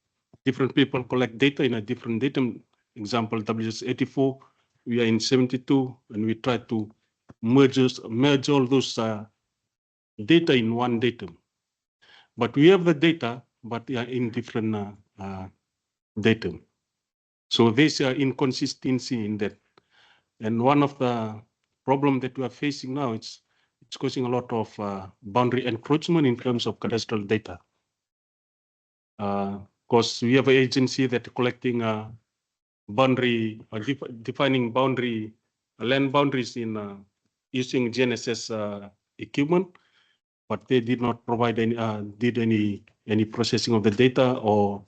different people collect data in a different datum. Example, WS84, we are in 72, and we try to merge all those data in one datum. But we have the data, but they are in different datum. So there's inconsistency in that. And one of the problems that we are facing now, it's causing a lot of boundary encroachment in terms of cadastral data. Because we have an agency that collecting boundary, defining boundary, land boundaries in using GNSS equipment, but they did not provide any processing of the data or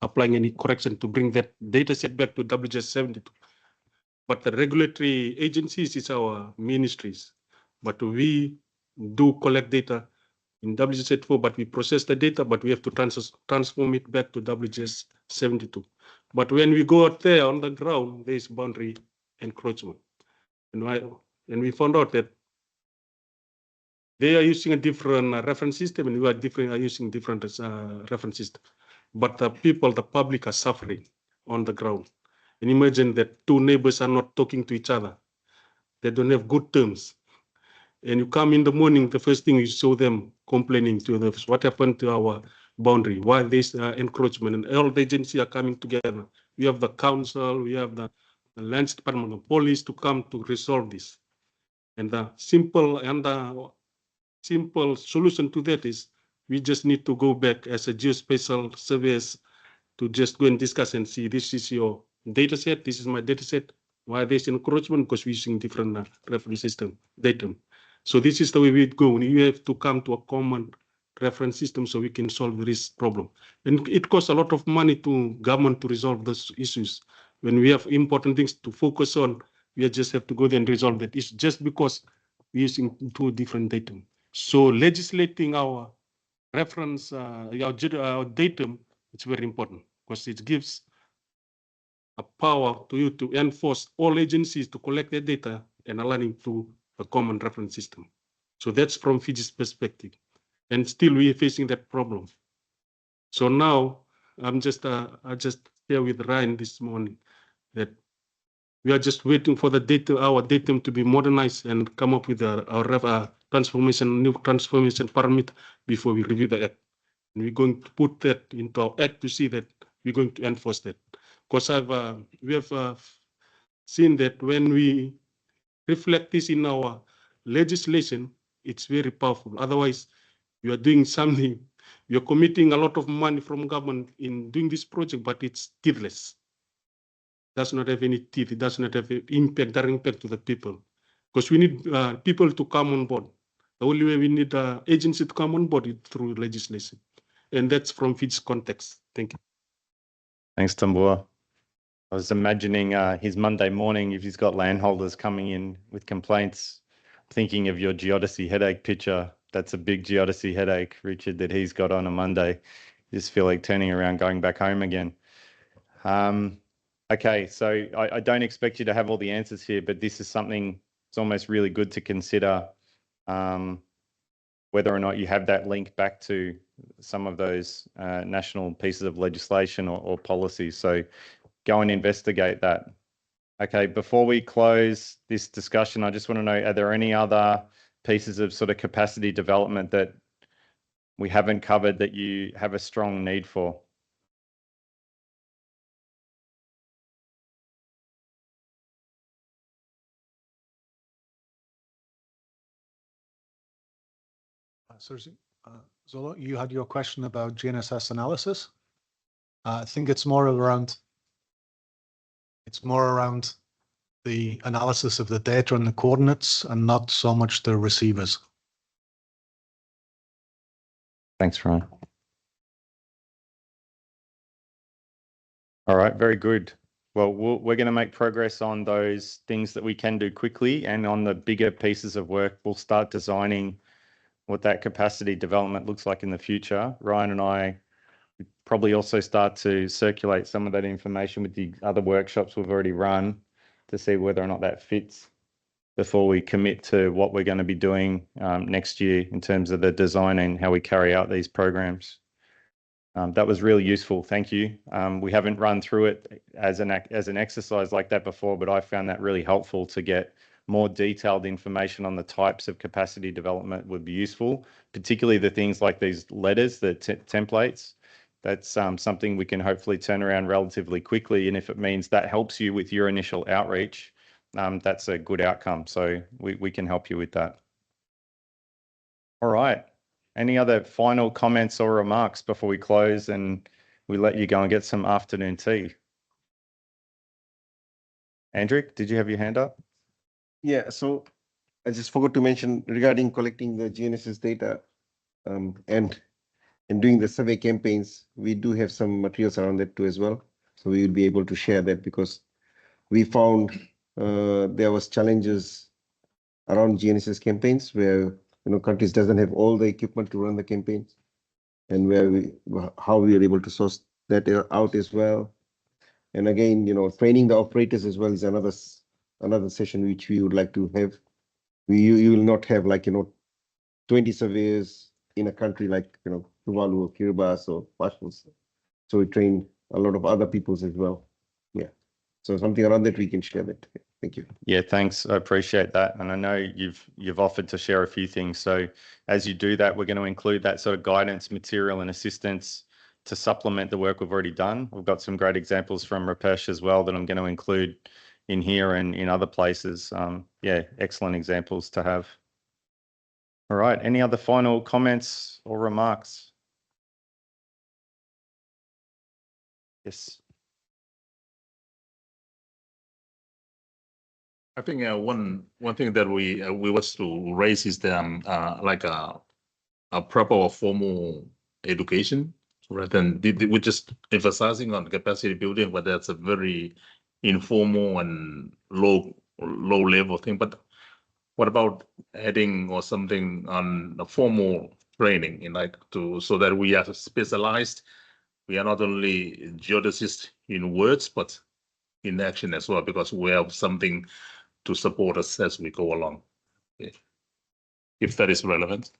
applying any correction to bring that data set back to WGS72. But the regulatory agencies is our ministries. But we do collect data in WGS74, but we process the data, but we have to transform it back to WGS72. But when we go out there on the ground, there is boundary encroachment. And we found out that they are using a different reference system, and we are using different reference system. But the people, the public, are suffering on the ground. And imagine that two neighbors are not talking to each other. They don't have good terms. And you come in the morning, the first thing you show them complaining to them, what happened to our boundary, why this encroachment, and all the agencies are coming together. We have the council, we have the lands department, the police to come to resolve this. And the simple solution to that is we just need to go back as a geospatial surveyors to just go and discuss and see, this is your data set, this is my data set. Why there's encroachment? Because we're using different reference system datum. So this is the way we go. You have to come to a common reference system so we can solve this problem. And it costs a lot of money to government to resolve those issues. When we have important things to focus on, we just have to go there and resolve that. It's just because we're using two different datum. So legislating our reference, our datum, it's very important because it gives a power to you to enforce all agencies to collect their data and aligning to a common reference system. So that's from Fiji's perspective. And still we are facing that problem. So now I just share with Ryan this morning that we are just waiting for the data, our datum to be modernized and come up with our new transformation parameter before we review the act. And we're going to put that into our act to see that we're going to enforce that. Because we have seen that when we reflect this in our legislation, it's very powerful. Otherwise, you are doing something, you're committing a lot of money from government in doing this project, but it's teethless. Does not have any teeth. It does not have impact, direct impact to the people. Because we need people to come on board. The only way we need agency to come on board is through legislation. And that's from Fiji's context. Thank you. Thanks, Tambua. I was imagining his Monday morning, if he's got landholders coming in with complaints, thinking of your Geodesy headache picture. That's a big Geodesy headache, Richard, that he's got on a Monday. Just feel like turning around, going back home again. Okay, so I don't expect you to have all the answers here, but this is something it's almost really good to consider whether or not you have that link back to some of those national pieces of legislation or policies. So go and investigate that. Okay, before we close this discussion, I just want to know, are there any other pieces of sort of capacity development that we haven't covered that you have a strong need for? Zolo, you had your question about GNSS analysis. I think it's more around the analysis of the data and the coordinates and not so much the receivers. Thanks, Ryan. All right, very good. Well, we're going to make progress on those things that we can do quickly, and on the bigger pieces of work, we'll start designing what that capacity development looks like in the future. Ryan and I probably also start to circulate some of that information with the other workshops we've already run to see whether or not that fits before we commit to what we're going to be doing next year in terms of the design and how we carry out these programs. That was really useful. Thank you. We haven't run through it as an exercise like that before, but I found that really helpful to get more detailed information on the types of capacity development would be useful, particularly the things like these letters, the templates. That's something we can hopefully turn around relatively quickly. And if it means that helps you with your initial outreach, that's a good outcome. So we can help you with that. All right. Any other final comments or remarks before we close and we let you go and get some afternoon tea? Andrick, did you have your hand up? Yeah, so I just forgot to mention regarding collecting the GNSS data and doing the survey campaigns, we do have some materials around that too as well. So we will be able to share that because we found there was challenges around GNSS campaigns where countries doesn't have all the equipment to run the campaigns, and how we are able to source that out as well. And again, training the operators as well is another session which we would like to have. You will not have 20 surveyors in a country like Tuvalu or Kiribati or Mauritius. So we train a lot of other peoples as well. Yeah. So something around that we can share that. Thank you. Yeah, thanks. I appreciate that. And I know you've offered to share a few things. So as you do that, we're going to include that sort of guidance material and assistance to supplement the work we've already done. We've got some great examples from Rupesh as well that I'm going to include in here and in other places. Yeah, excellent examples to have. All right. Any other final comments or remarks? Yes. I think one thing that we was to raise is the like a proper or formal education rather than we're just emphasizing on capacity building, but that's a very informal and low level thing. But what about adding or something on a formal training in like so that we are specialized? We are not only geodesists in words, but in action as well, because we have something to support us as we go along. Okay. If that is relevant.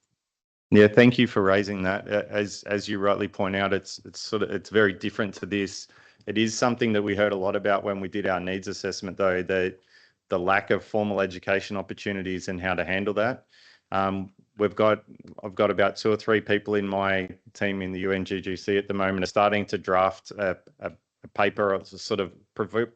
Yeah, thank you for raising that. As you rightly point out, it's very different to this. It is something that we heard a lot about when we did our needs assessment, though, the lack of formal education opportunities and how to handle that. I've got about 2 or 3 people in my team in the UN-GGCE at the moment are starting to draft a paper of sort of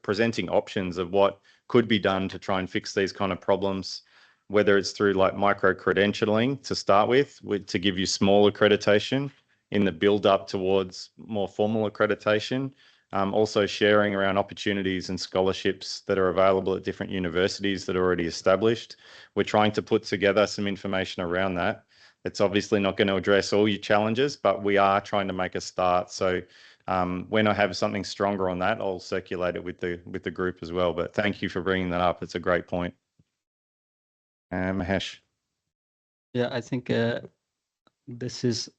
presenting options of what could be done to try and fix these kind of problems, whether it's through like micro-credentialing to start with to give you small accreditation in the build up towards more formal accreditation. Also sharing around opportunities and scholarships that are available at different universities that are already established. We're trying to put together some information around that. It's obviously not going to address all your challenges, but we are trying to make a start. So when I have something stronger on that, I'll circulate it with the group as well. But thank you for bringing that up. It's a great point. Mahesh. Yeah, I think this is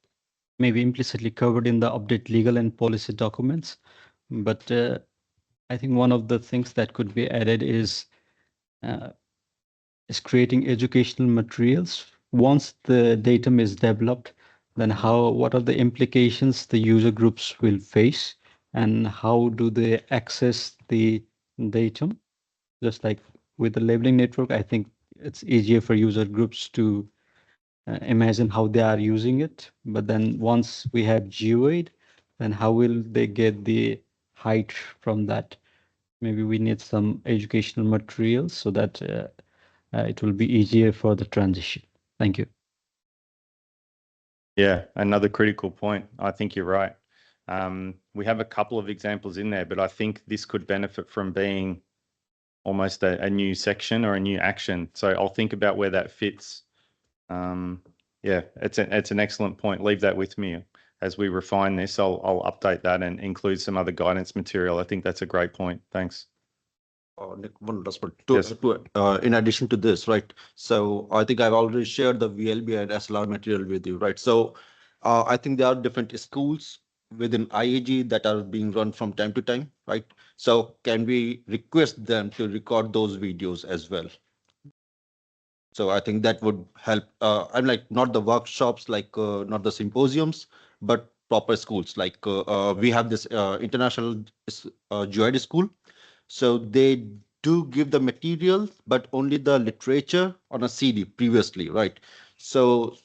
maybe implicitly covered in the update legal and policy documents. But I think one of the things that could be added is creating educational materials. Once the datum is developed, then what are the implications the user groups will face, and how do they access the datum? Just like with the labeling network, I think it's easier for user groups to imagine how they are using it. But then once we have GeoAid, then how will they get the height from that? Maybe we need some educational materials so that it will be easier for the transition. Thank you. Yeah, another critical point. I think you're right. We have a couple of examples in there, but I think this could benefit from being almost a new section or a new action. So I'll think about where that fits. Yeah, it's an excellent point. Leave that with me. As we refine this, I'll update that and include some other guidance material. I think that's a great point. Thanks. Nick, one last point. In addition to this, right? So I think I've already shared the VLB and SLR material with you, right? So I think there are different schools within IAG that are being run from time to time, right? So can we request them to record those videos as well? So I think that would help. I'm like not the workshops, like not the symposiums, but proper schools. Like we have this international Geodetic school. So they do give the material, but only the literature on a CD previously, right? So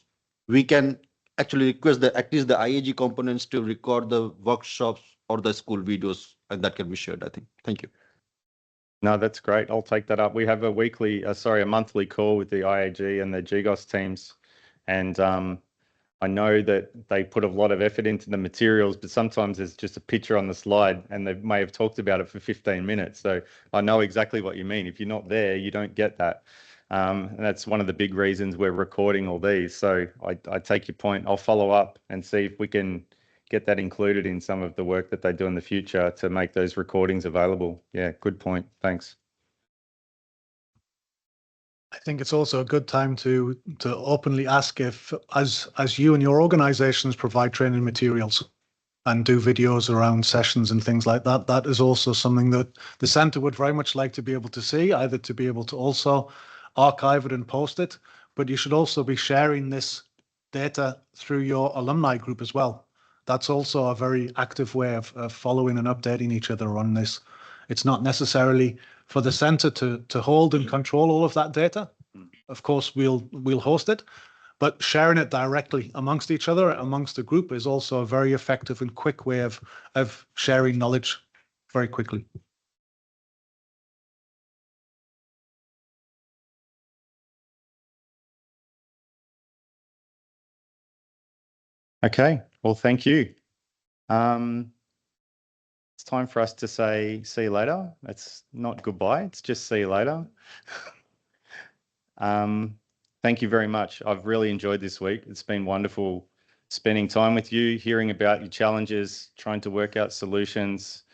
we can actually request at least the IAG components to record the workshops or the school videos, and that can be shared, I think. Thank you. No, that's great. I'll take that up. We have a monthly call with the IAG and the GGOS teams. And I know that they put a lot of effort into the materials, but sometimes there's just a picture on the slide and they may have talked about it for 15 minutes. So I know exactly what you mean. If you're not there, you don't get that. And that's one of the big reasons we're recording all these. So I take your point. I'll follow up and see if we can get that included in some of the work that they do in the future to make those recordings available. Yeah, good point. Thanks. I think it's also a good time to openly ask if, as you and your organizations provide training materials and do videos around sessions and things like that, that is also something that the center would very much like to be able to see, either to be able to also archive it and post it, but you should also be sharing this data through your alumni group as well. That's also a very active way of following and updating each other on this. It's not necessarily for the center to hold and control all of that data. Of course, we'll host it, but sharing it directly amongst each other, amongst the group, is also a very effective and quick way of sharing knowledge very quickly. Okay, well, thank you. It's time for us to say see you later. It's not goodbye. It's just see you later. Thank you very much. I've really enjoyed this week. It's been wonderful spending time with you, hearing about your challenges, trying to work out solutions.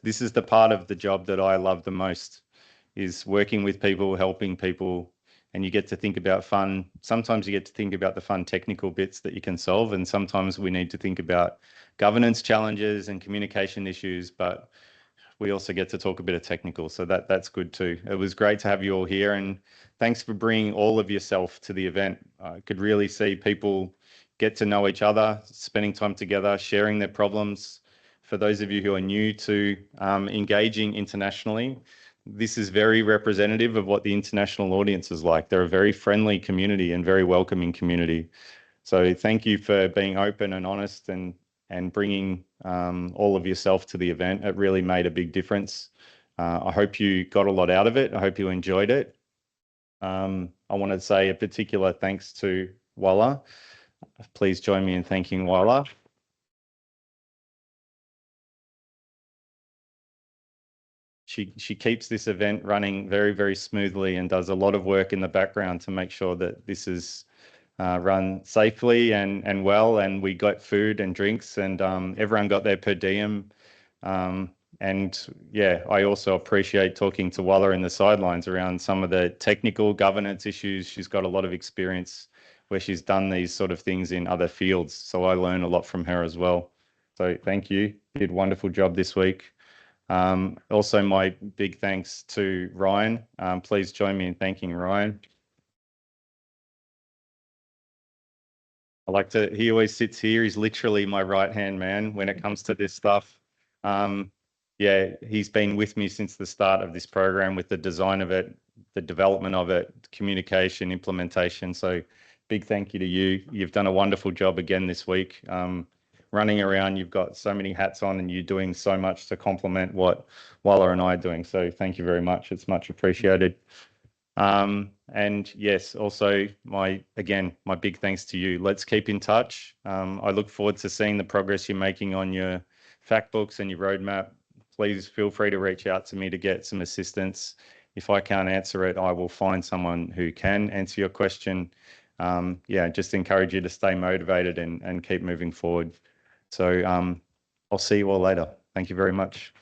This is the part of the job that I love the most, is working with people, helping people, and you get to think about fun. Sometimes you get to think about the fun technical bits that you can solve, and sometimes we need to think about governance challenges and communication issues, but we also get to talk a bit of technical, so that's good too. It was great to have you all here, and thanks for bringing all of yourself to the event. I could really see people get to know each other, spending time together, sharing their problems. For those of you who are new to engaging internationally, this is very representative of what the international audience is like. They're a very friendly community and very welcoming community. So thank you for being open and honest and bringing all of yourself to the event. It really made a big difference. I hope you got a lot out of it. I hope you enjoyed it. I want to say a particular thanks to Walla. Please join me in thanking Walla. She keeps this event running very, very smoothly and does a lot of work in the background to make sure that this is run safely and well, and we got food and drinks, and everyone got their per diem. And yeah, I also appreciate talking to Walla in the sidelines around some of the technical governance issues. She's got a lot of experience where she's done these sort of things in other fields. So I learn a lot from her as well. So thank you. You did a wonderful job this week. Also, my big thanks to Ryan. Please join me in thanking Ryan. He always sits here. He's literally my right-hand man when it comes to this stuff. Yeah, he's been with me since the start of this program with the design of it, the development of it, communication, implementation. So big thank you to you. You've done a wonderful job again this week. Running around, you've got so many hats on and you're doing so much to complement what Walla and I are doing. So thank you very much. It's much appreciated. And yes, also my big thanks to you. Let's keep in touch. I look forward to seeing the progress you're making on your fact books and your roadmap. Please feel free to reach out to me to get some assistance. If I can't answer it, I will find someone who can answer your question. Yeah, just encourage you to stay motivated and keep moving forward. So I'll see you all later. Thank you very much.